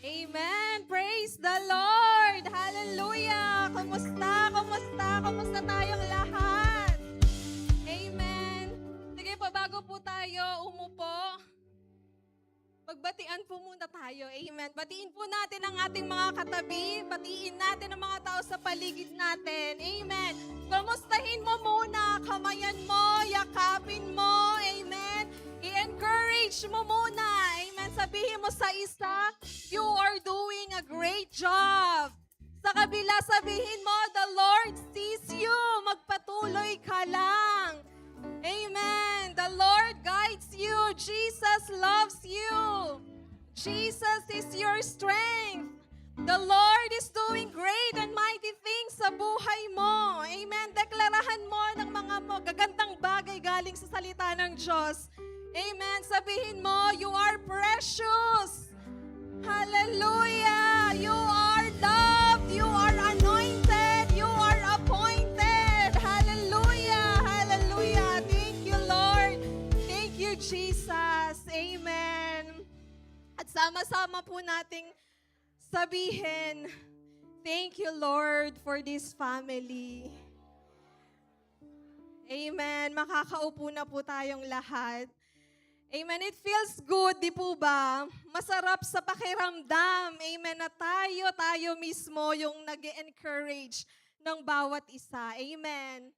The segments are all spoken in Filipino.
Amen! Praise the Lord! Hallelujah! Kumusta tayong lahat? Amen! Sige po, bago po tayo umupo, magbatian po muna tayo. Amen. Batiin po natin ang ating mga katabi. Batiin natin ang mga tao sa paligid natin. Amen. Kamustahin mo muna. Kamayan mo. Yakapin mo. Amen. I-encourage mo muna. Amen. Sabihin mo sa isa, you are doing a great job. Sa kabila, sabihin mo, the Lord sees you. Magpatuloy ka lang. Amen. The Lord guides you. Jesus loves you. Jesus is your strength. The Lord is doing great and mighty things sa buhay mo. Amen. Deklarahan mo ng mga gagandang bagay galing sa salita ng Diyos. Amen. Sabihin mo, you are precious. Hallelujah. You are loved. You are anointed. You are appointed. Hallelujah. Hallelujah. Thank you, Lord. Thank you, Jesus. Amen. At sama-sama po nating sabihin, thank you, Lord, for this family. Amen. Makakaupo na po tayong lahat. Amen. It feels good, di po ba? Masarap sa pakiramdam. Amen. Na tayo mismo yung nag-encourage ng bawat isa. Amen.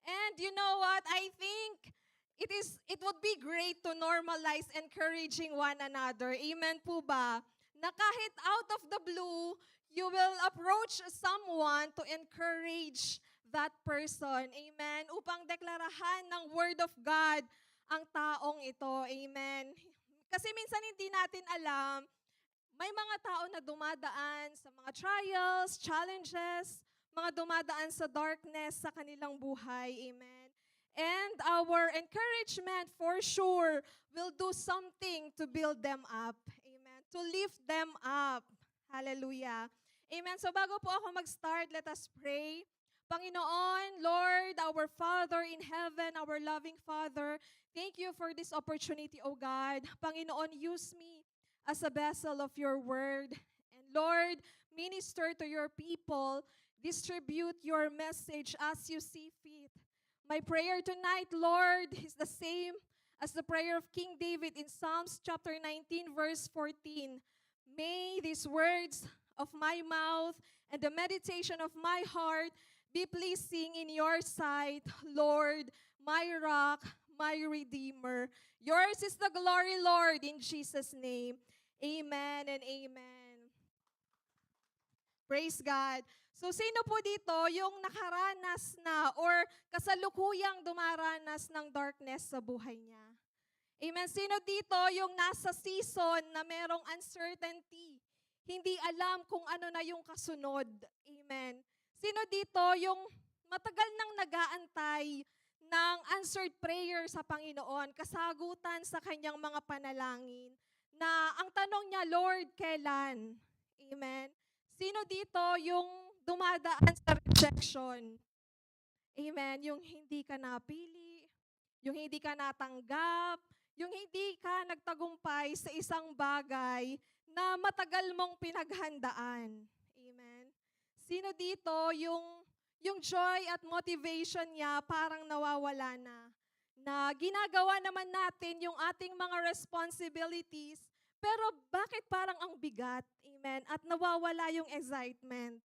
And you know what? I think it would be great to normalize encouraging one another. Amen po ba? Na kahit out of the blue, you will approach someone to encourage that person. Amen. Upang deklarahan ng Word of God ang taong ito. Amen. Kasi minsan hindi natin alam, may mga tao na dumadaan sa mga trials, challenges, mga dumadaan sa darkness sa kanilang buhay. Amen. And our encouragement for sure will do something to build them up. Amen. To lift them up. Hallelujah. Amen. So bago po ako mag-start, let us pray. Panginoon, Lord, our Father in heaven, our loving Father, thank you for this opportunity, O God. Panginoon, use me as a vessel of your word. And Lord, minister to your people, distribute your message as you see fit. My prayer tonight, Lord, is the same as the prayer of King David in Psalms chapter 19, verse 14. May these words of my mouth and the meditation of my heart be pleasing in your sight, Lord, my rock, my redeemer. Yours is the glory, Lord, in Jesus' name. Amen and amen. Praise God. So sino po dito yung nakaranas na or kasalukuyang dumaranas ng darkness sa buhay niya? Amen. Sino dito yung nasa season na merong uncertainty? Hindi alam kung ano na yung kasunod. Amen. Sino dito yung matagal nang nag-aantay ng answered prayer sa Panginoon, kasagutan sa kanyang mga panalangin, na ang tanong niya, Lord, kailan? Amen. Sino dito yung dumadaan sa rejection? Amen. Yung hindi ka napili, yung hindi ka natanggap, yung hindi ka nagtagumpay sa isang bagay na matagal mong pinaghandaan. Amen. Sino dito yung joy at motivation niya parang nawawala na? Na ginagawa naman natin yung ating mga responsibilities, pero bakit parang ang bigat? Amen. At nawawala yung excitement.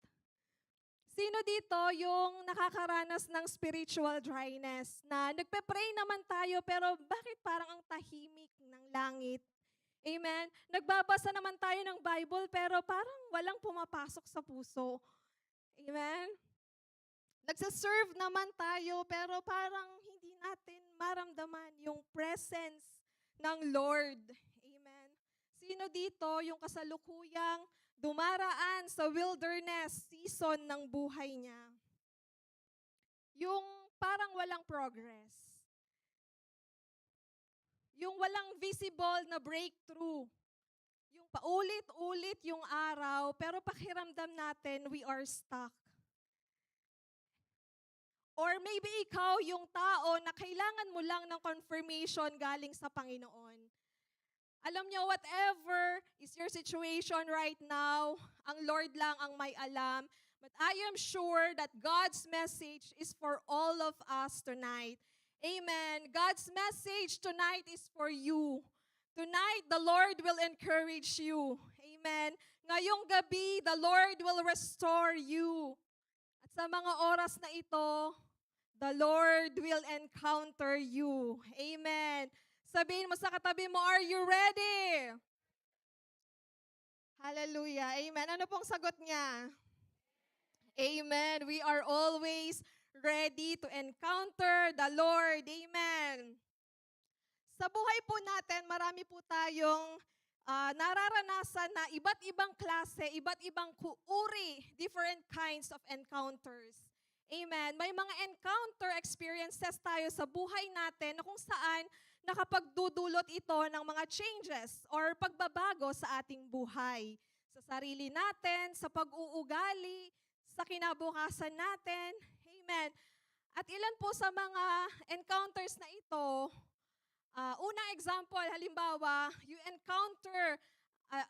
Sino dito yung nakakaranas ng spiritual dryness na nagpe-pray naman tayo pero bakit parang ang tahimik ng langit? Amen. Nagbabasa naman tayo ng Bible pero parang walang pumapasok sa puso. Amen. Nagsaserve naman tayo pero parang hindi natin maramdaman yung presence ng Lord. Amen. Sino dito yung kasalukuyang dumaraan sa wilderness season ng buhay niya? Yung parang walang progress. Yung walang visible na breakthrough. Yung paulit-ulit yung araw, pero pakiramdam natin, we are stuck. Or maybe ikaw yung tao na kailangan mo lang ng confirmation galing sa Panginoon. Alam niyo, whatever is your situation right now, ang Lord lang ang may alam. But I am sure that God's message is for all of us tonight. Amen. God's message tonight is for you. Tonight, the Lord will encourage you. Amen. Ngayong gabi, the Lord will restore you. At sa mga oras na ito, the Lord will encounter you. Amen. Sabihin mo sa katabi mo, are you ready? Hallelujah. Amen. Ano pong sagot niya? Amen. We are always ready to encounter the Lord. Amen. Sa buhay po natin, marami po tayong nararanasan na iba't ibang klase, iba't ibang uri, different kinds of encounters. Amen. May mga encounter experiences tayo sa buhay natin na kung saan nakapagdudulot ito ng mga changes or pagbabago sa ating buhay. Sa sarili natin, sa pag-uugali, sa kinabukasan natin. Amen. At ilan po sa mga encounters na ito, unang example, halimbawa, you encounter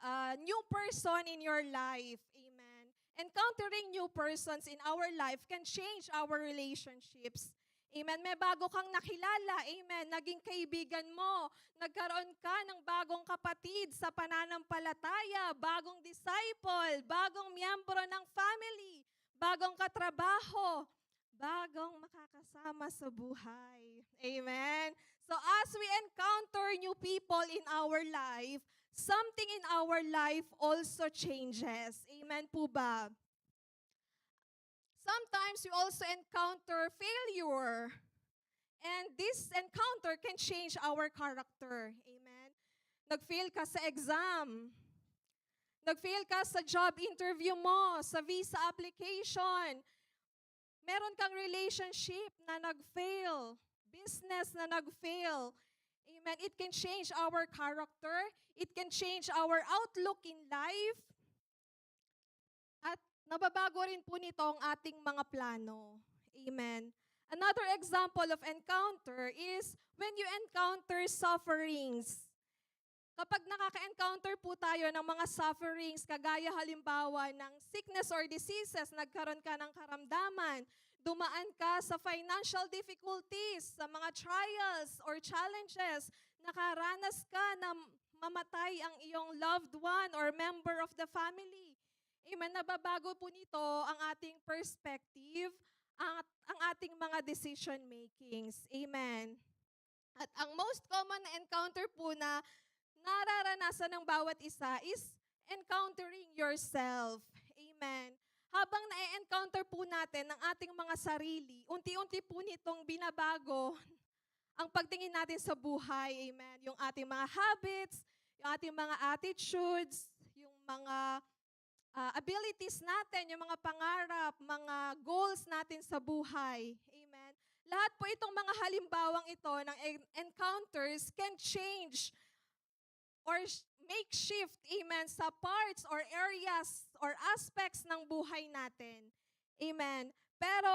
a new person in your life. Amen. Encountering new persons in our life can change our relationships. Amen. May bago kang nakilala. Amen. Naging kaibigan mo. Nagkaroon ka ng bagong kapatid sa pananampalataya, bagong disciple, bagong miyembro ng family, bagong katrabaho, bagong makakasama sa buhay. Amen. So as we encounter new people in our life, something in our life also changes. Amen po ba? Sometimes we also encounter failure. And this encounter can change our character. Amen. Nag-fail ka sa exam. Nag-fail ka sa job interview mo, sa visa application. Meron kang relationship na nag-fail. Business na nag-fail. Amen. It can change our character. It can change our outlook in life. At nababago rin po nito ang ating mga plano. Amen. Another example of encounter is when you encounter sufferings. Kapag nakaka-encounter po tayo ng mga sufferings, kagaya halimbawa ng sickness or diseases, nagkaroon ka ng karamdaman, dumaan ka sa financial difficulties, sa mga trials or challenges, nakaranas ka na mamatay ang iyong loved one or member of the family. Amen. Nababago po nito ang ating perspective, ang ating mga decision makings. Amen. At ang most common na encounter po na nararanasan ng bawat isa is encountering yourself. Amen. Habang na-encounter po natin ang ating mga sarili, unti-unti po nitong binabago ang pagtingin natin sa buhay. Amen. Yung ating mga habits, yung ating mga attitudes, yung mga abilities natin, yung mga pangarap, mga goals natin sa buhay. Amen. Lahat po itong mga halimbawang ito ng encounters can change or make shift, amen, sa parts or areas or aspects ng buhay natin. Amen. Pero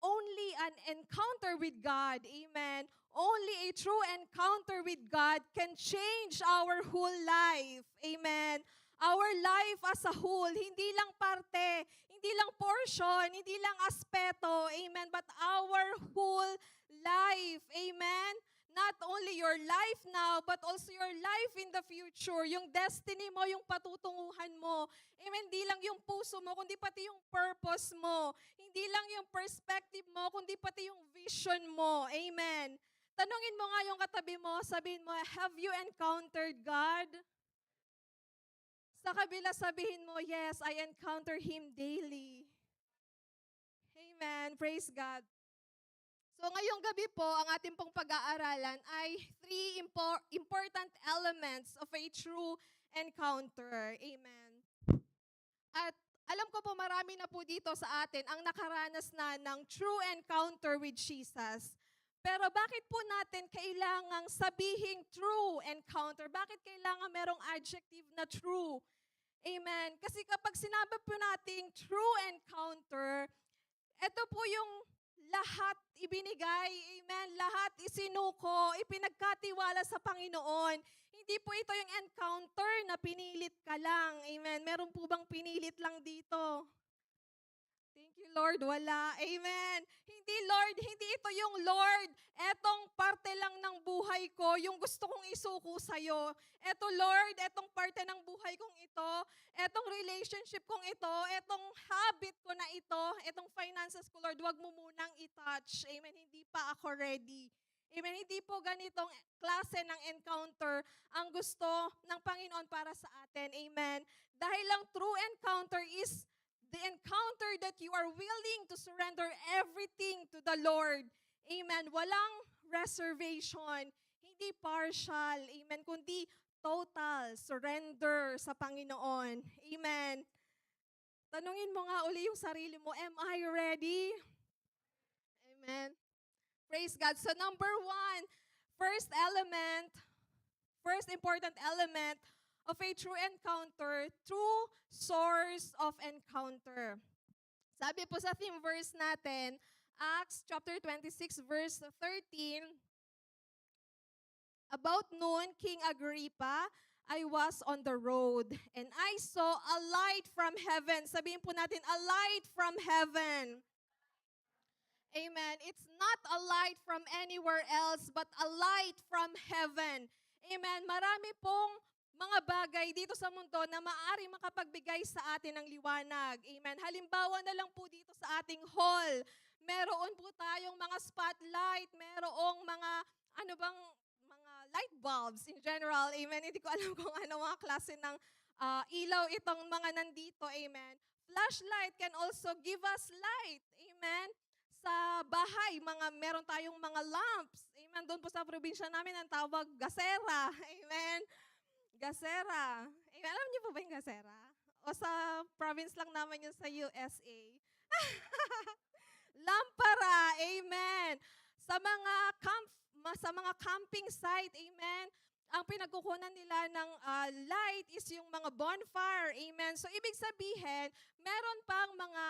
only an encounter with God, amen, only a true encounter with God can change our whole life. Amen. Our life as a whole, hindi lang parte, hindi lang portion, hindi lang aspeto, amen, but our whole life, amen. Not only your life now, but also your life in the future. Yung destiny mo, yung patutunguhan mo. Amen. Hindi lang yung puso mo, kundi pati yung purpose mo. Hindi lang yung perspective mo, kundi pati yung vision mo. Amen. Tanungin mo nga yung katabi mo, sabihin mo, have you encountered God? Sa kabila, sabihin mo, yes, I encounter Him daily. Amen. Praise God. So ngayong gabi po, ang ating pong pag-aaralan ay 3 important elements of a true encounter. Amen. At alam ko po marami na po dito sa atin ang nakaranas na ng true encounter with Jesus. Pero bakit po natin kailangang sabihing true encounter? Bakit kailangan merong adjective na true? Amen. Kasi kapag sinabi po nating true encounter, ito po yung lahat ibinigay, amen, lahat isinuko, ipinagkatiwala sa Panginoon. Hindi po ito yung encounter na pinilit ka lang. Amen. Meron po bang pinilit lang dito? Thank you, Lord. Wala. Amen. Hindi, Lord. Hindi ito yung Lord. Etong parte lang ng buhay ko, yung gusto kong isuko sa'yo. Eto, Lord, etong parte ng buhay kong ito, etong relationship kong ito, etong habit ko na ito, etong finances ko, Lord, wag mo munang i-touch. Amen. Hindi pa ako ready. Amen. Hindi po ganitong klase ng encounter ang gusto ng Panginoon para sa atin. Amen. Dahil lang true encounter is the encounter that you are willing to surrender everything to the Lord. Amen. Walang reservation, hindi partial. Amen. Kundi total surrender sa Panginoon. Amen. Tanungin mo nga uli yung sarili mo, am I ready? Amen. Praise God. So number one, first important element of a true encounter, true source of encounter. Sabi po sa theme verse natin, Acts chapter 26 verse 13, about noon, King Agrippa, I was on the road and I saw a light from heaven. Sabihin po natin, a light from heaven. Amen. It's not a light from anywhere else, but a light from heaven. Amen. Marami pong mga bagay dito sa mundo na maaari makapagbigay sa atin ng liwanag. Amen. Halimbawa na lang po dito sa ating hall. Meron po tayong mga spotlight, merong mga mga light bulbs in general. Amen. Hindi ko alam kung ano mga klase ng ilaw itong mga nandito. Amen. Flashlight can also give us light. Amen. Sa bahay, meron tayong mga lamps. Amen. Doon po sa probinsya namin, ang tawag gasera. Amen. Gasera. Amen. Alam niyo po ba yung gasera? O sa province lang naman yun sa USA. Lampara. Amen. Sa mga camping site, amen, ang pinagkukunan nila ng light is yung mga bonfire. Amen. So, ibig sabihin, meron pang mga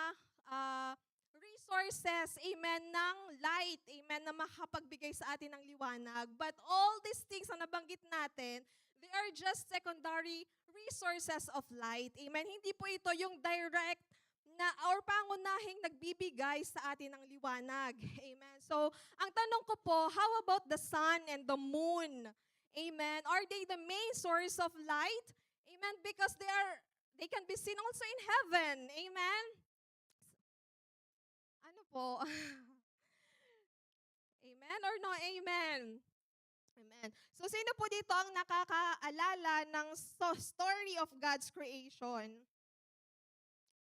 resources, amen, ng light, amen, na makapagbigay sa atin ng liwanag. But all these things na nabanggit natin, they are just secondary resources of light. Amen. Hindi po ito yung direct na or pangunahing nagbibigay sa atin ng liwanag. Amen. So, ang tanong ko po, how about the sun and the moon? Amen. Are they the main source of light? Amen. Because they can be seen also in heaven. Amen. Ano po? Amen or no amen? Amen. So, sino po dito ang nakakaalala ng story of God's creation?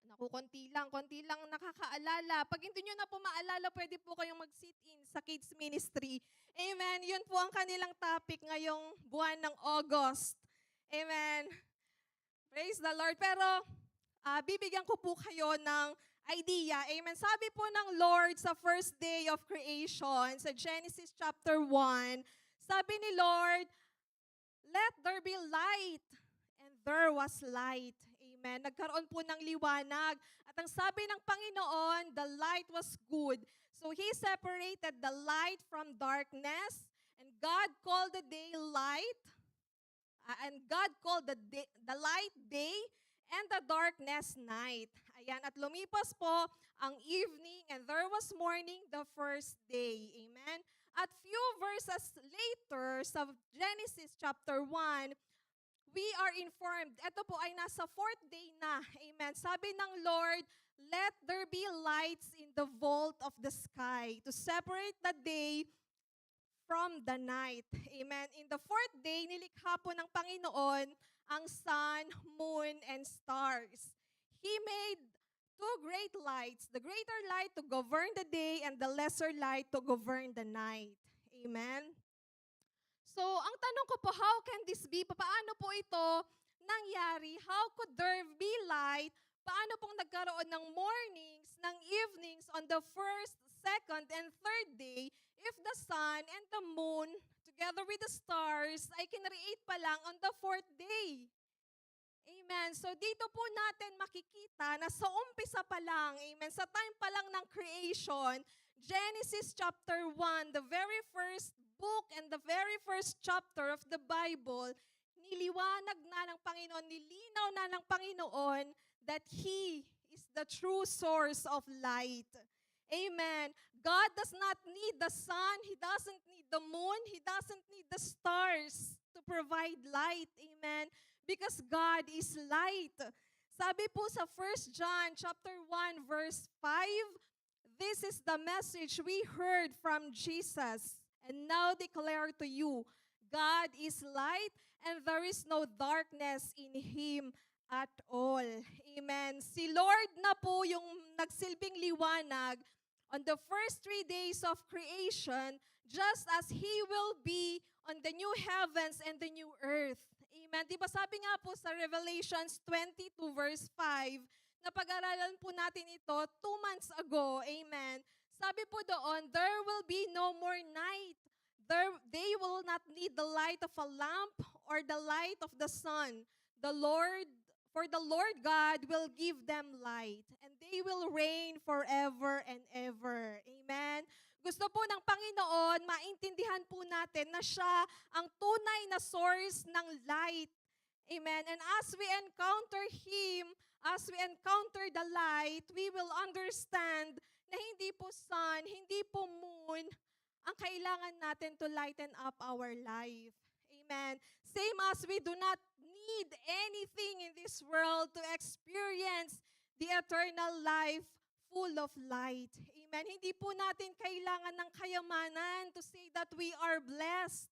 Naku, konti lang nakakaalala. Pag hindi nyo na po maalala, pwede po kayong mag-sit-in sa kids ministry. Amen. Yun po ang kanilang topic ngayong buwan ng August. Amen. Praise the Lord. Pero, bibigyan ko po kayo ng idea. Amen. Sabi po ng Lord sa first day of creation, sa Genesis chapter 1, sabi ni Lord, let there be light. And there was light. Amen. Nagkaroon po ng liwanag. At ang sabi ng Panginoon, the light was good. So He separated the light from darkness. And God called the day light. And God called the light day and the darkness night. Ayan. At lumipas po ang evening and there was morning the first day. Amen. At few verses later sa Genesis chapter 1, we are informed, ito po ay nasa fourth day na. Amen. Sabi ng Lord, let there be lights in the vault of the sky to separate the day from the night. Amen. In the fourth day, nilikha po ng Panginoon ang sun, moon, and stars. He made two great lights, the greater light to govern the day and the lesser light to govern the night. Amen. So, ang tanong ko po, how can this be? Paano po ito nangyari? How could there be light? Paano pong nagkaroon ng mornings, ng evenings on the first, second, and third day if the sun and the moon, together with the stars, ay kinreate pa lang on the fourth day? Amen. So, dito po natin makikita na sa umpisa pa lang, amen, sa time pa lang ng creation, Genesis chapter 1, the very first book and the very first chapter of the Bible, niliwanag na ng Panginoon, nilinaw na ng Panginoon that He is the true source of light. Amen. God does not need the sun. He doesn't need the moon. He doesn't need the stars to provide light. Amen. Because God is light. Sabi po sa 1 John chapter 1 verse 5, this is the message we heard from Jesus and now declare to you, God is light and there is no darkness in Him at all. Amen. Si Lord na po yung nagsilbing liwanag on the first 3 days of creation, just as He will be on the new heavens and the new earth. Amen. Di ba sabi nga po sa Revelations 22 verse 5, na pag-aralan po natin ito 2 months ago. Amen. Sabi po doon, there will be no more night. They will not need the light of a lamp or the light of the sun. For the Lord God will give them light, and they will reign forever and ever. Amen. Gusto po ng Panginoon, maintindihan po natin na siya ang tunay na source ng light. Amen. And as we encounter Him, as we encounter the light, we will understand na hindi po sun, hindi po moon, ang kailangan natin to lighten up our life. Amen. Same as we do not need anything in this world to experience the eternal life full of light. Amen. Hindi po natin kailangan ng kayamanan to say that we are blessed.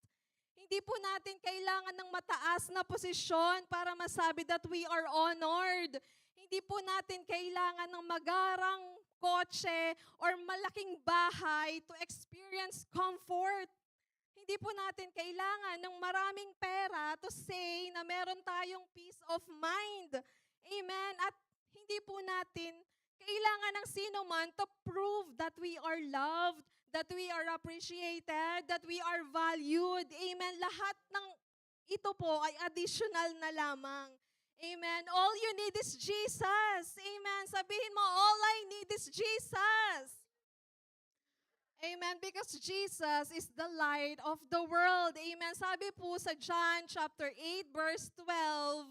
Hindi po natin kailangan ng mataas na posisyon para masabi that we are honored. Hindi po natin kailangan ng magarang kotse or malaking bahay to experience comfort. Hindi po natin kailangan ng maraming pera to say na meron tayong peace of mind. Amen. At hindi po natin kailangan ng sino man to prove that we are loved, that we are appreciated, that we are valued. Amen. Lahat ng ito po ay additional na lamang. Amen. All you need is Jesus. Amen. Sabihin mo, all I need is Jesus. Amen. Because Jesus is the light of the world. Amen. Sabi po sa John chapter 8 verse 12,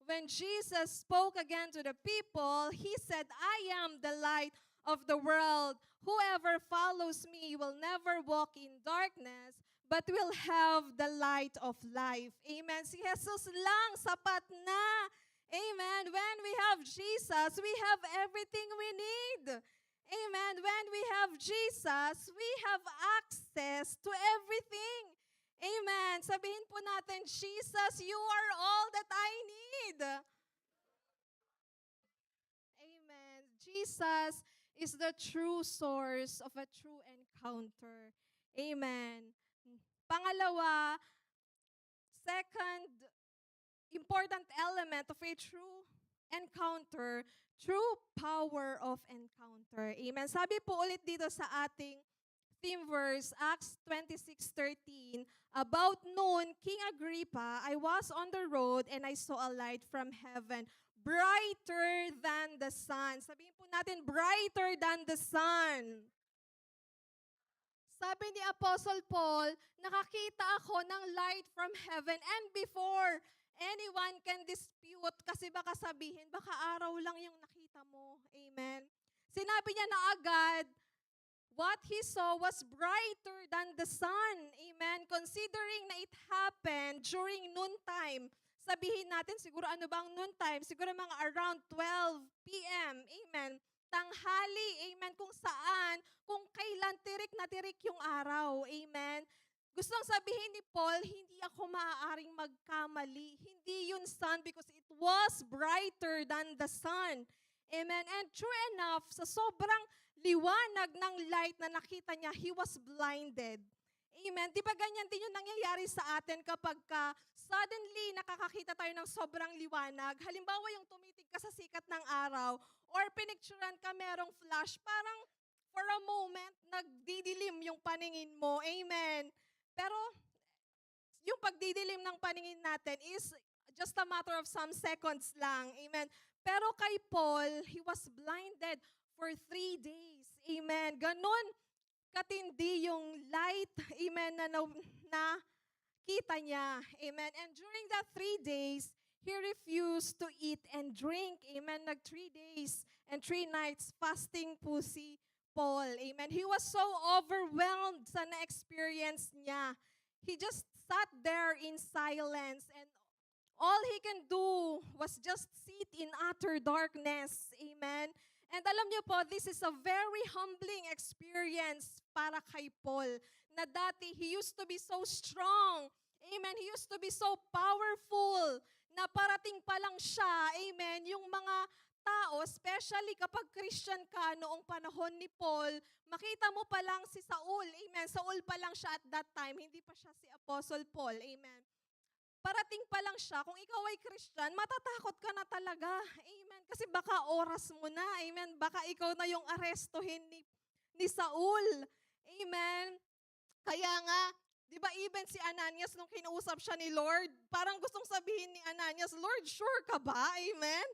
when Jesus spoke again to the people, He said, I am the light of the world. Whoever follows me will never walk in darkness, but will have the light of life. Amen. Si Jesus lang, sapat na. Amen. When we have Jesus, we have everything we need. Amen. When we have Jesus, we have access to everything. Amen. Sabihin po natin, Jesus, you are all that I need. Amen. Jesus is the true source of a true encounter. Amen. Pangalawa, second important element of a true encounter, true power of encounter. Amen. Sabi po ulit dito sa ating theme verse, Acts 26:13, about noon, King Agrippa, I was on the road and I saw a light from heaven, brighter than the sun. Sabihin po natin, brighter than the sun. Sabi ni Apostle Paul, nakakita ako ng light from heaven, and before anyone can dispute, kasi baka sabihin, baka araw lang yung nakita mo. Amen. Sinabi niya na agad, what he saw was brighter than the sun. Amen. Considering na it happened during noontime, sabihin natin, siguro ano bang noontime? Siguro mga around 12 p.m. Amen. Tanghali. Amen. Kung saan, kung kailan tirik na tirik yung araw. Amen. Gustong sabihin ni Paul, hindi ako maaaring magkamali. Hindi yun sun because it was brighter than the sun. Amen. And true enough, sa sobrang liwanag ng light na nakita niya, he was blinded. Amen. Di ba ganyan din yung nangyayari sa atin kapag suddenly nakakakita tayo ng sobrang liwanag? Halimbawa yung tumitig ka sa sikat ng araw or pinicturan ka merong flash, parang for a moment, nagdidilim yung paningin mo. Amen. Pero yung pagdidilim ng paningin natin is just a matter of some seconds lang. Amen. Pero kay Paul, he was blinded for 3 days. Amen. Ganon katindi yung light, amen, na kita niya. Amen. And during that 3 days, he refused to eat and drink. Amen. 3 days and 3 nights fasting po si Paul. Amen. He was so overwhelmed sa na-experience niya. He just sat there in silence and all he can do was just sit in utter darkness. Amen. And alam niyo po, this is a very humbling experience para kay Paul. Na dati, he used to be so strong. Amen. He used to be so powerful. Na parating pa lang siya, amen, yung mga tao, especially kapag Christian ka noong panahon ni Paul, makita mo pa lang si Saul. Amen. Saul pa lang siya at that time. Hindi pa siya si Apostle Paul. Amen. Parating pa lang siya, kung ikaw ay Christian, matatakot ka na talaga. Amen. Kasi baka oras mo na. Amen. Baka ikaw na yung arestuhin ni Saul. Amen. Kaya nga, di ba even si Ananias nung kinausap siya ni Lord, parang gustong sabihin ni Ananias, Lord, sure ka ba? Amen.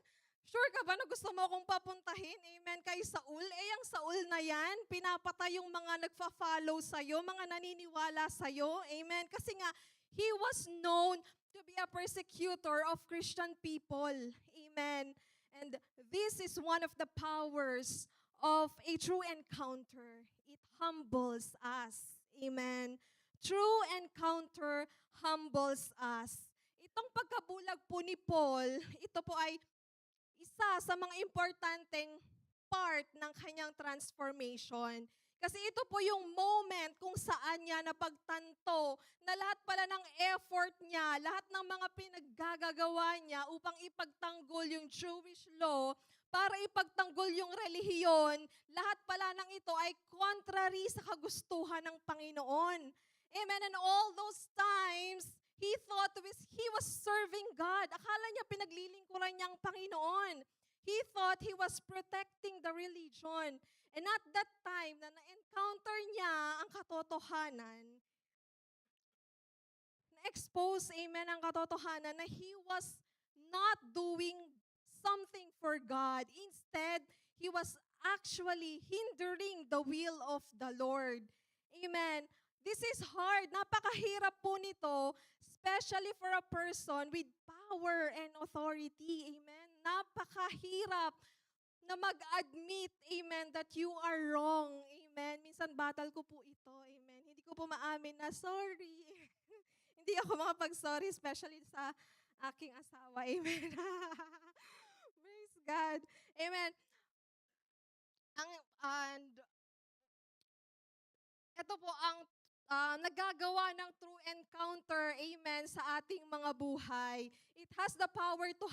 Sure ka ba na gusto mo akong papuntahin? Amen. Kay Saul. Ang Saul na yan, pinapatay yung mga nagfa-follow sa'yo, mga naniniwala sa'yo. Amen. Kasi nga, he was known to be a persecutor of Christian people. Amen. And this is one of the powers of a true encounter. It humbles us. Amen. True encounter humbles us. Itong pagkabulag po ni Paul, ito po ay isa sa mga importanteng part ng kanyang transformation. Kasi ito po yung moment kung saan niya napagtanto na lahat pala ng effort niya, lahat ng mga pinaggagawa niya upang ipagtanggol yung Jewish law, para ipagtanggol yung relihiyon, lahat pala ng ito ay contrary sa kagustuhan ng Panginoon. Amen. And all those times, he thought he was serving God. Akala niya pinaglilingkuran niya ang Panginoon. He thought he was protecting the religion. And at that time, na na-encounter niya ang katotohanan, na-expose, amen, ang katotohanan na he was not doing something for God. Instead, he was actually hindering the will of the Lord. Amen. This is hard. Napakahirap po nito, especially for a person with power and authority. Amen. Napakahirap na mag-admit, amen, that you are wrong. Amen. Minsan battle ko po ito. Amen. Hindi ko po maamin na sorry. Hindi ako makapag-sorry, especially sa aking asawa. Amen. Praise God. Amen. And ito po ang nagagawa ng true encounter, amen, sa ating mga buhay. It has the power to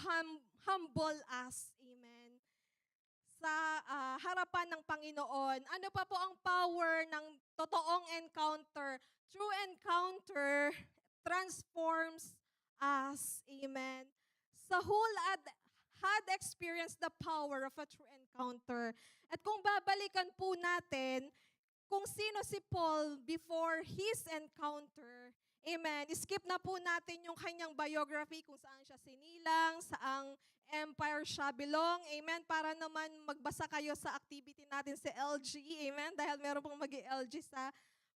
humble us, amen, sa harapan ng Panginoon. Ano pa po ang power ng totoong encounter? True encounter transforms us, amen. Saul had experienced the power of a true encounter. At kung babalikan po natin, kung sino si Paul before his encounter, amen, skip na po natin yung kanyang biography, kung saan siya sinilang, saang empire siya belong, amen, para naman magbasa kayo sa activity natin sa LG, amen, dahil meron pong mag-LG sa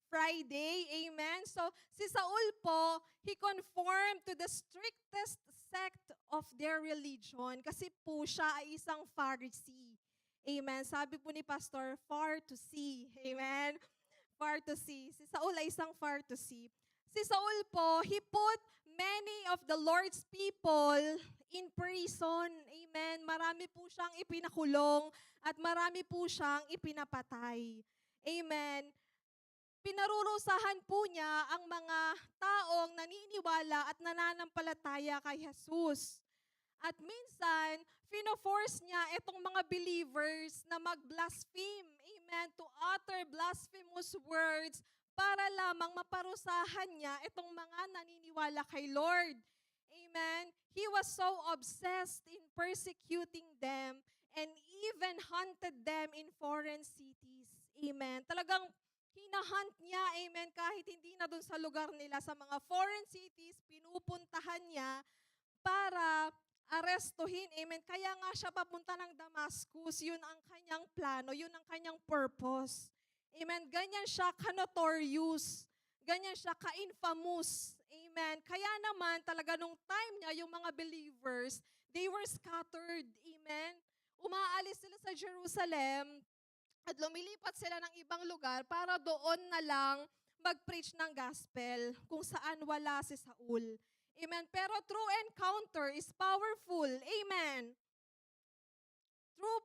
Friday, amen. So, si Saul po, he conformed to the strictest sect of their religion kasi po siya ay isang Pharisee. Amen. Sabi po ni Pastor, far to see. Amen. Far to see. Si Saul ay isang far to see. Si Saul po, he put many of the Lord's people in prison. Amen. Marami po siyang ipinakulong at marami po siyang ipinapatay. Amen. Pinarurusahan po niya ang mga taong naniniwala at nananampalataya kay Jesus. At minsan, fino-force niya itong mga believers na mag-blaspheme, amen, to utter blasphemous words para lamang maparusahan niya itong mga naniniwala kay Lord. Amen. He was so obsessed in persecuting them and even hunted them in foreign cities. Amen. Talagang hinahunt niya, amen, kahit hindi na dun sa lugar nila, sa mga foreign cities, pinupuntahan niya para arestuhin, amen. Kaya nga siya papunta ng Damascus, yun ang kanyang plano, yun ang kanyang purpose. Amen. Ganyan siya ka-notorious, ganyan siya ka-infamous, amen. Amen. Kaya naman talaga nung time niya, yung mga believers, they were scattered. Amen. Umaalis sila sa Jerusalem at lumilipat sila ng ibang lugar para doon na lang mag-preach ng gospel kung saan wala si Saul. Amen. Pero true encounter is powerful. Amen. True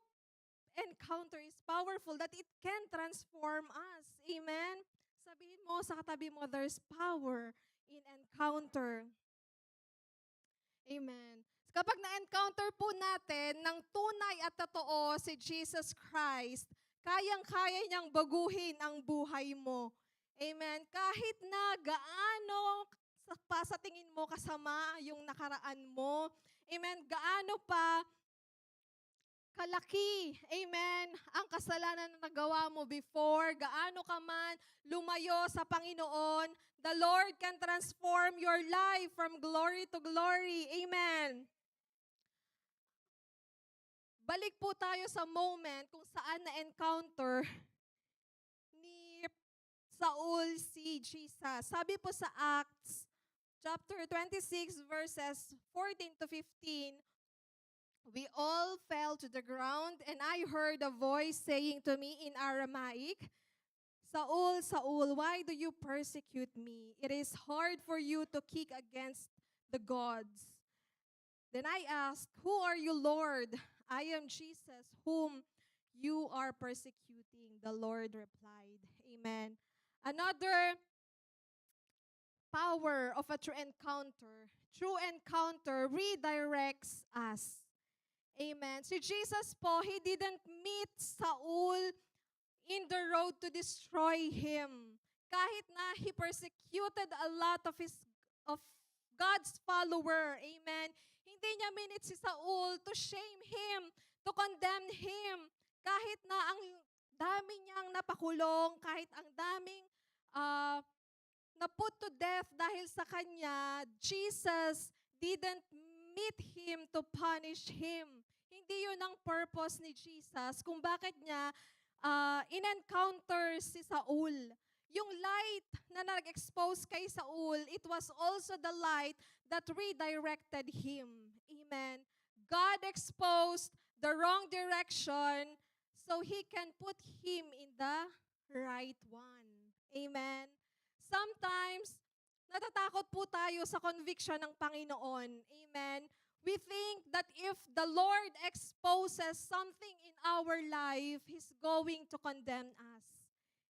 encounter is powerful that it can transform us. Amen. Sabihin mo sa katabi mo, there's power in encounter. Amen. Kapag na-encounter po natin ng tunay at totoo si Jesus Christ, kayang-kaya niyang baguhin ang buhay mo. Amen. Kahit na gaano sa tingin mo kasama yung nakaraan mo. Amen. Gaano pa kalaki, amen, ang kasalanan na nagawa mo before, gaano ka man lumayo sa Panginoon, the Lord can transform your life from glory to glory. Amen. Balik po tayo sa moment kung saan na-encounter ni Saul si Jesus. Sabi po sa Acts chapter 26 verses 14 to 15, we all fell to the ground, and I heard a voice saying to me in Aramaic, Saul, Saul, why do you persecute me? It is hard for you to kick against the gods. Then I asked, who are you, Lord? I am Jesus, whom you are persecuting. The Lord replied, Amen. Another power of a true encounter redirects us. Amen. Si Jesus po, He didn't meet Saul in the road to destroy him. Kahit na He persecuted a lot of God's follower. Amen. Hindi niya minit si Saul to shame him, to condemn him. Kahit na ang dami niyang napakulong, kahit ang daming na put to death dahil sa kanya, Jesus didn't meet him to punish him. Hindi yun ang purpose ni Jesus kung bakit niya in-encounter si Saul. Yung light na nag-expose kay Saul, it was also the light that redirected him. Amen. God exposed the wrong direction so He can put him in the right one. Amen. Sometimes, natatakot po tayo sa conviction ng Panginoon. Amen. We think that if the Lord exposes something in our life, He's going to condemn us.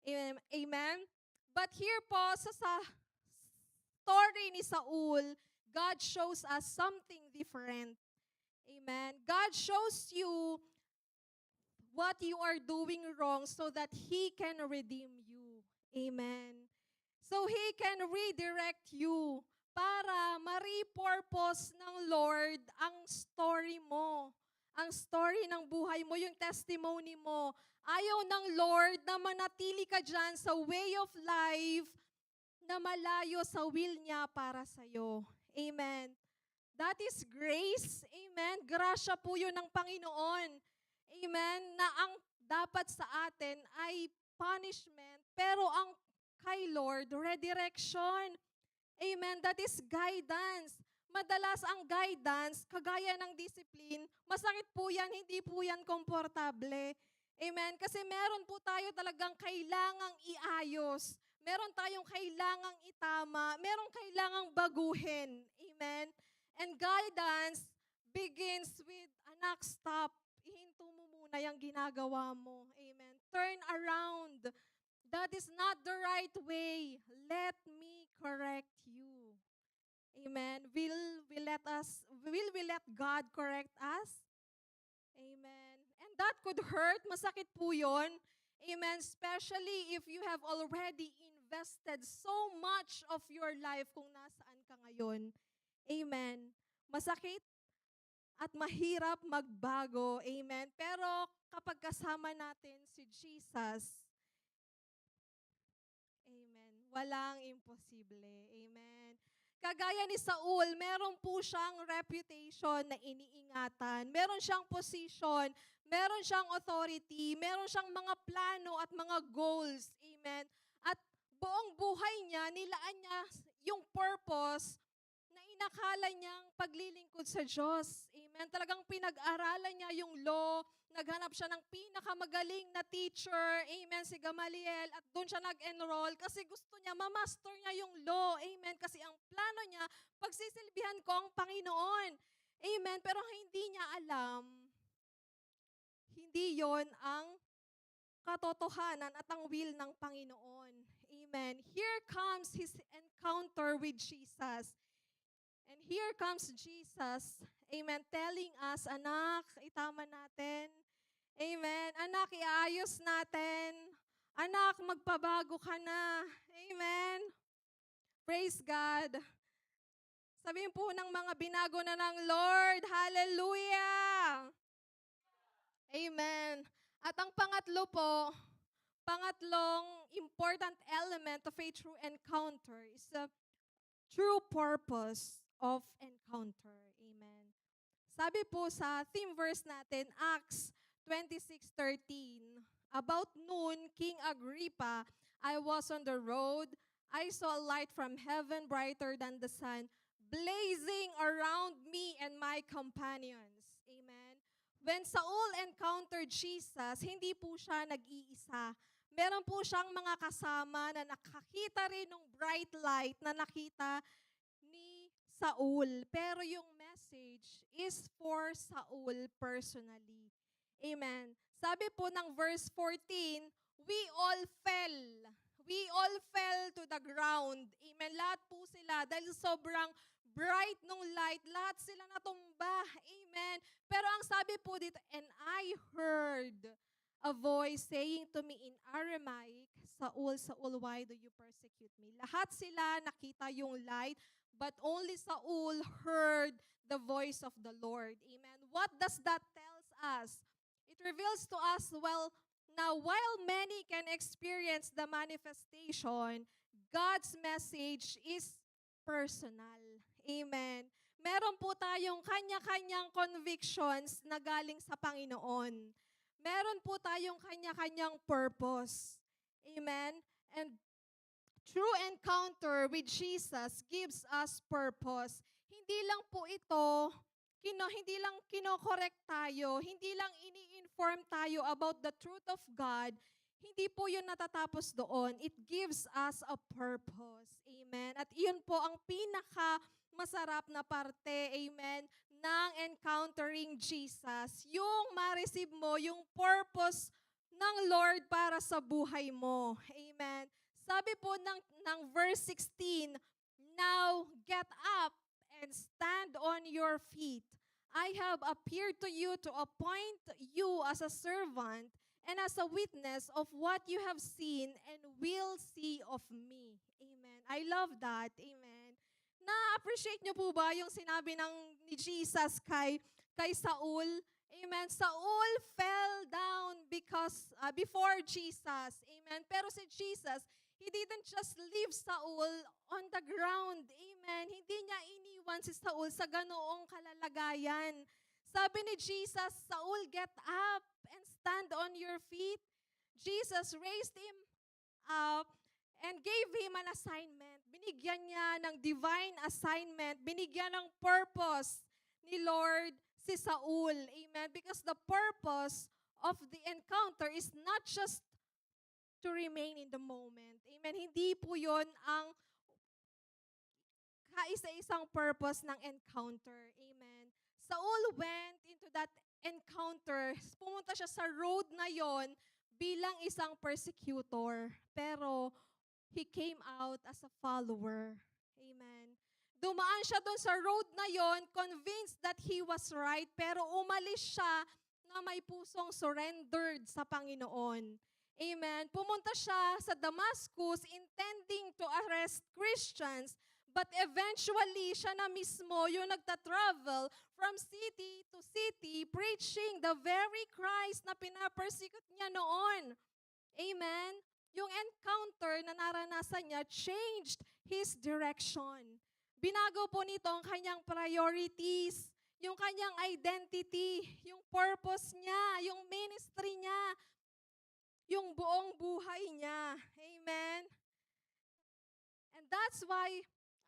Amen? But here po, sa story ni Saul, God shows us something different. Amen? God shows you what you are doing wrong so that He can redeem you. Amen? So He can redirect you para ma-repurpose ng Lord ang story mo. Ang story ng buhay mo, yung testimony mo. Ayaw ng Lord na manatili ka dyan sa way of life na malayo sa will niya para sa'yo. Amen. That is grace. Amen. Grasya po yun ng Panginoon. Amen. Na ang dapat sa atin ay punishment, pero ang kay Lord, redirection. Amen. That is guidance. Madalas ang guidance, kagaya ng discipline, masakit po yan, hindi po yan komportable. Amen. Kasi meron po tayo talagang kailangang iayos. Meron tayong kailangang itama. Meron kailangang baguhin. Amen. And guidance begins with, anak, stop. Ihinto mo muna yung ginagawa mo. Amen. Turn around. That is not the right way. Let me correct you. Amen. Will we let God correct us? Amen. And that could hurt. Masakit po yun. Amen. Especially if you have already invested so much of your life kung nasaan ka ngayon. Amen. Masakit at mahirap magbago. Amen. Pero kapag kasama natin si Jesus, amen, walang imposible. Amen. Kagaya ni Saul, meron po siyang reputation na iniingatan. Meron siyang position, meron siyang authority, meron siyang mga plano at mga goals. Amen. At buong buhay niya, nilaan niya yung purpose na inakala niyang paglilingkod sa Diyos. Amen. Talagang pinag-aralan niya yung law, naghanap siya ng pinakamagaling na teacher, amen, si Gamaliel, at doon siya nag-enroll kasi gusto niya, mamaster niya yung law, amen, kasi ang plano niya, pagsisilbihan ko ang Panginoon, amen, pero hindi niya alam, hindi yon ang katotohanan at ang will ng Panginoon. Amen. Here comes his encounter with Jesus. And here comes Jesus, amen, telling us, anak, itama natin. Amen. Anak, iayos natin. Anak, magpabago ka na. Amen. Praise God. Sabihin po ng mga binago na ng Lord, hallelujah. Amen. At ang pangatlong important element of a true encounter is the true purpose of encounter. Amen. Sabi po sa theme verse natin, Acts 26:13, about noon, King Agrippa, I was on the road. I saw a light from heaven brighter than the sun, blazing around me and my companions. Amen. When Saul encountered Jesus, hindi po siya nag-iisa. Meron po siyang mga kasama na nakakita rin ng bright light na nakita ni Saul. Pero yung message is for Saul personally. Amen. Sabi po ng verse 14, we all fell. We all fell to the ground. Amen. Lahat po sila, dahil sobrang bright nung light, lahat sila natumba. Amen. Pero ang sabi po dito, and I heard a voice saying to me in Aramaic, Saul, Saul, why do you persecute me? Lahat sila nakita yung light, but only Saul heard the voice of the Lord. Amen. What does that tell us? It reveals to us, well, now while many can experience the manifestation, God's message is personal. Amen. Meron po tayong kanya-kanyang convictions na galing sa Panginoon. Meron po tayong kanya-kanyang purpose. Amen. And true encounter with Jesus gives us purpose. Hindi lang po ito, hindi lang kinokorek tayo, hindi lang ini-inform tayo about the truth of God, hindi po yun natatapos doon. It gives us a purpose. Amen. At iyon po ang masarap na parte, amen, ng encountering Jesus. Yung ma-receive mo, yung purpose ng Lord para sa buhay mo. Amen. Sabi po ng verse 16, now get up and stand on your feet. I have appeared to you to appoint you as a servant and as a witness of what you have seen and will see of me. Amen. I love that. Amen. Na-appreciate niyo po ba yung sinabi ni Jesus kay Saul? Amen. Saul fell down before Jesus. Amen. Pero si Jesus, He didn't just leave Saul on the ground. Amen. Hindi niya iniwan si Saul sa ganoong kalalagayan. Sabi ni Jesus, Saul, get up and stand on your feet. Jesus raised him up and gave him an assignment. Binigyan niya ng divine assignment. Binigyan ng purpose ni Lord si Saul. Amen. Because the purpose of the encounter is not just to remain in the moment. Amen. Hindi po yun ang kaisa-isang purpose ng encounter. Amen. Saul went into that encounter. Pumunta siya sa road na yon bilang isang persecutor. Pero he came out as a follower. Amen. Dumaan siya doon sa road na yon, convinced that he was right, pero umalis siya na may pusong surrendered sa Panginoon. Amen. Pumunta siya sa Damascus intending to arrest Christians, but eventually siya na mismo yung nagta-travel from city to city preaching the very Christ na pinapersecute niya noon. Amen. Yung encounter na naranasan niya changed his direction. Binago po nito ang kanyang priorities, yung kanyang identity, yung purpose niya, yung ministry niya, yung buong buhay niya. Amen. And that's why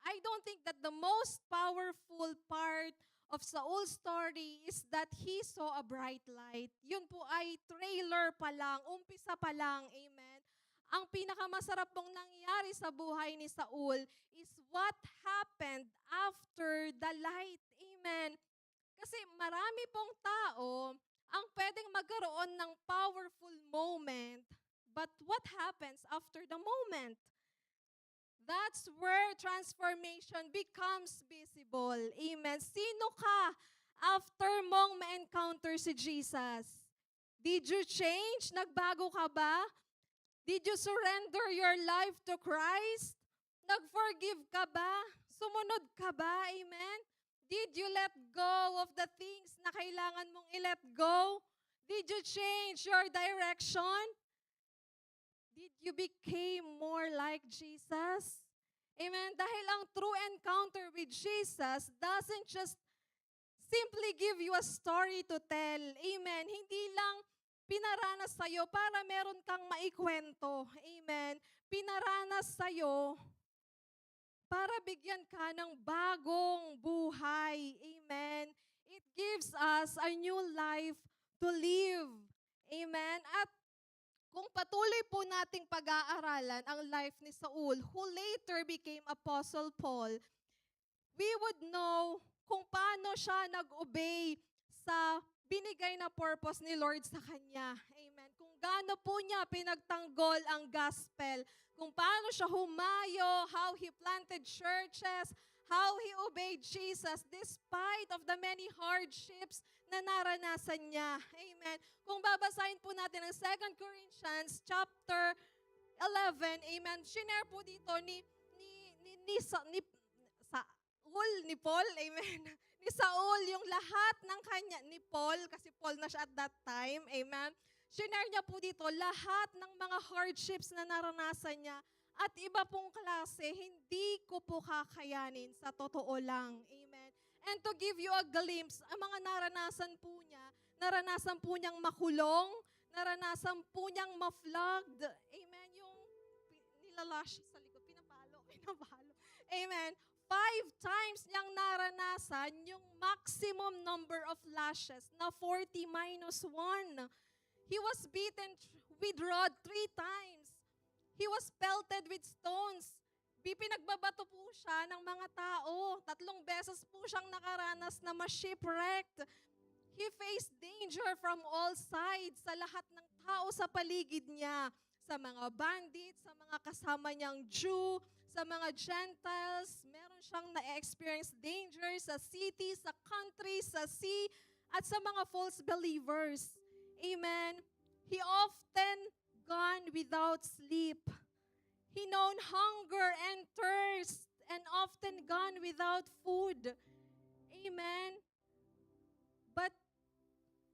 I don't think that the most powerful part of Saul's story is that he saw a bright light. Yun po ay trailer pa lang, umpisa pa lang, amen. Ang pinakamasarap pong nangyari sa buhay ni Saul is what happened after the light, amen. Kasi marami pong tao ang pwedeng magkaroon ng powerful moment, but what happens after the moment? That's where transformation becomes visible. Amen. Sino ka after mong ma-encounter si Jesus? Did you change? Nagbago ka ba? Did you surrender your life to Christ? Nag-forgive ka ba? Sumunod ka ba? Amen? Did you let go of the things na kailangan mong i-let go? Did you change your direction? Did you become more like Jesus? Amen? Dahil ang true encounter with Jesus doesn't just simply give you a story to tell. Amen? Hindi lang pinaranas sa'yo para meron kang maikwento. Amen? Pinaranas sa'yo para bigyan ka ng bagong buhay. Amen? It gives us a new life to live. Amen? At kung patuloy po nating pag-aaralan ang life ni Saul, who later became Apostle Paul, we would know kung paano siya nag-obey sa binigay na purpose ni Lord sa kanya. Amen. Kung gaano po niya pinagtanggol ang gospel, kung paano siya humayo, how he planted churches, how he obeyed Jesus despite of the many hardships na naranasan niya. Amen. Kung babasahin po natin ang 2 Corinthians chapter 11, amen, shinare po dito ni Saul, ni Paul, amen, ni Saul yung lahat ng kanya, ni Paul, kasi Paul na siya at that time, amen, shinare niya po dito lahat ng mga hardships na naranasan niya at iba pong klase, hindi ko po kakayanin sa totoo lang, amen. And to give you a glimpse, ang mga naranasan po niyang makulong, naranasan po niyang ma-flogged. Amen. Yung nilalash sa likod, pinapalo. Amen. 5 times niyang naranasan yung maximum number of lashes na 40 minus 1. He was beaten with rod 3 times. He was pelted with stones. Pinagbabato po siya ng mga tao. 3 beses po siyang nakaranas na ma-shipwrecked. He faced danger from all sides sa lahat ng tao sa paligid niya. Sa mga bandits, sa mga kasama niyang Jew, sa mga Gentiles. Meron siyang na-experience danger sa city, sa country, sa sea, at sa mga false believers. Amen. He often gone without sleep. He known hunger and thirst and often gone without food. Amen. But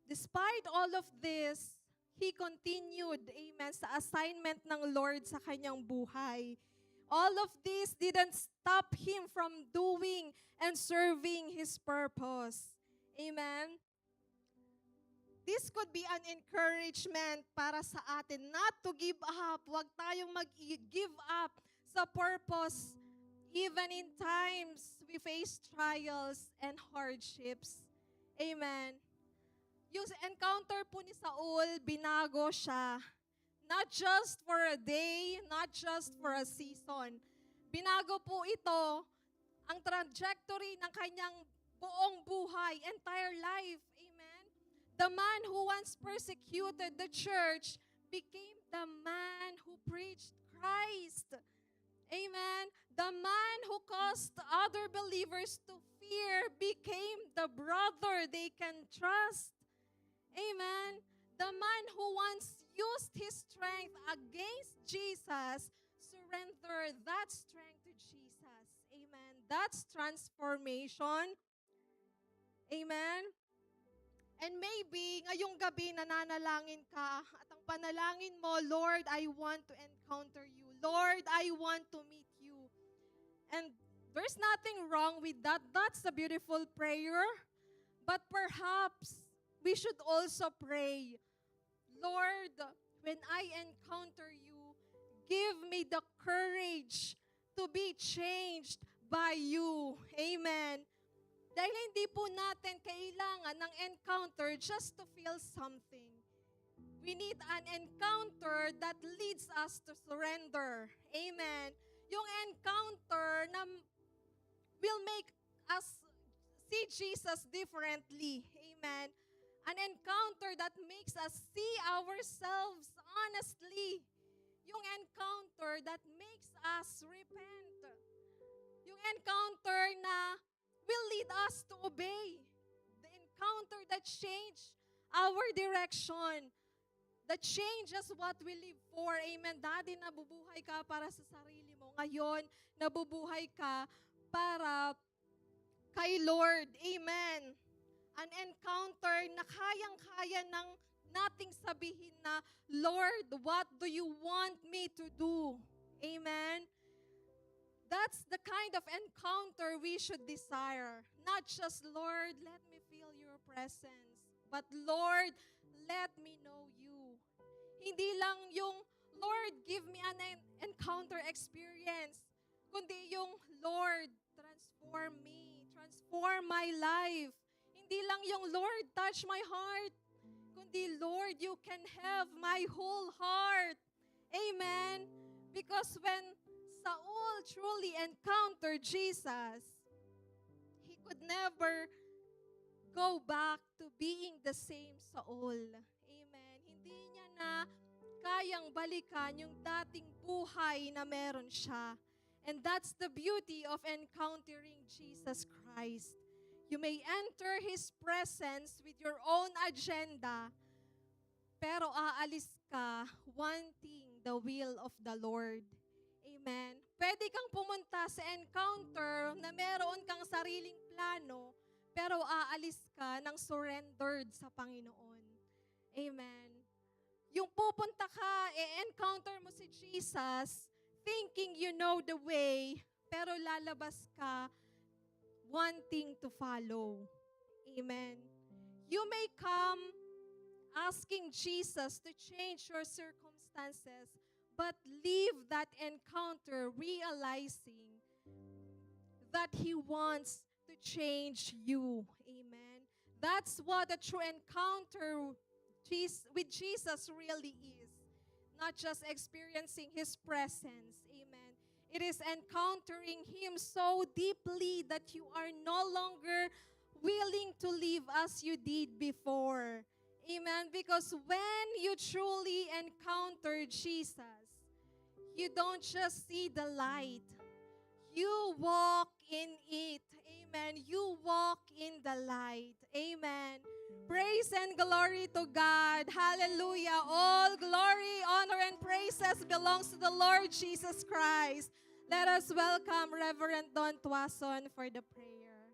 despite all of this, he continued, amen, sa assignment ng Lord sa kanyang buhay. All of this didn't stop him from doing and serving his purpose. Amen. This could be an encouragement para sa atin not to give up. Huwag tayong mag-give up sa purpose even in times we face trials and hardships. Amen. Yung encounter po ni Saul, binago siya. Not just for a day, not just for a season. Binago po ito ang trajectory ng kanyang buong buhay, entire life. The man who once persecuted the church became the man who preached Christ. Amen. The man who caused other believers to fear became the brother they can trust. Amen. The man who once used his strength against Jesus surrendered that strength to Jesus. Amen. That's transformation. Amen. And maybe, ngayong gabi, nananalangin ka at ang panalangin mo, Lord, I want to encounter you. Lord, I want to meet you. And there's nothing wrong with that. That's a beautiful prayer. But perhaps we should also pray, Lord, when I encounter you, give me the courage to be changed by you. Amen. Dahil hindi po natin kailangan ng encounter just to feel something. We need an encounter that leads us to surrender. Amen. Yung encounter na will make us see Jesus differently. Amen. An encounter that makes us see ourselves honestly. Yung encounter that makes us repent. Yung encounter na will lead us to obey. The encounter that change our direction. That changes what we live for. Amen. Dati nabubuhay ka para sa sarili mo. Ngayon, nabubuhay ka para kay Lord. Amen. An encounter na kayang-kaya ng nating sabihin na, Lord, what do you want me to do? Amen. That's the kind of encounter we should desire. Not just, Lord, let me feel your presence. But Lord, let me know you. Hindi lang yung, Lord, give me an encounter experience. Kundi yung, Lord, transform me. Transform my life. Hindi lang yung, Lord, touch my heart. Kundi, Lord, you can have my whole heart. Amen. Because when Saul truly encountered Jesus, he could never go back to being the same Saul. Amen. Hindi niya na kayang balikan yung dating buhay na meron siya. And that's the beauty of encountering Jesus Christ. You may enter His presence with your own agenda, pero aalis ka wanting the will of the Lord. Amen. Pwede kang pumunta sa encounter na meron kang sariling plano, pero aalis ka ng surrendered sa Panginoon. Amen. Yung pupunta ka, encounter mo si Jesus, thinking you know the way, pero lalabas ka wanting to follow. Amen. You may come asking Jesus to change your circumstances, but leave that encounter realizing that He wants to change you. Amen. That's what a true encounter with Jesus really is. Not just experiencing His presence. Amen. It is encountering Him so deeply that you are no longer willing to live as you did before. Amen. Because when you truly encounter Jesus, you don't just see the light. You walk in it. Amen. You walk in the light. Amen. Praise and glory to God. Hallelujah. All glory, honor, and praises belongs to the Lord Jesus Christ. Let us welcome Reverend Don Tuason for the prayer.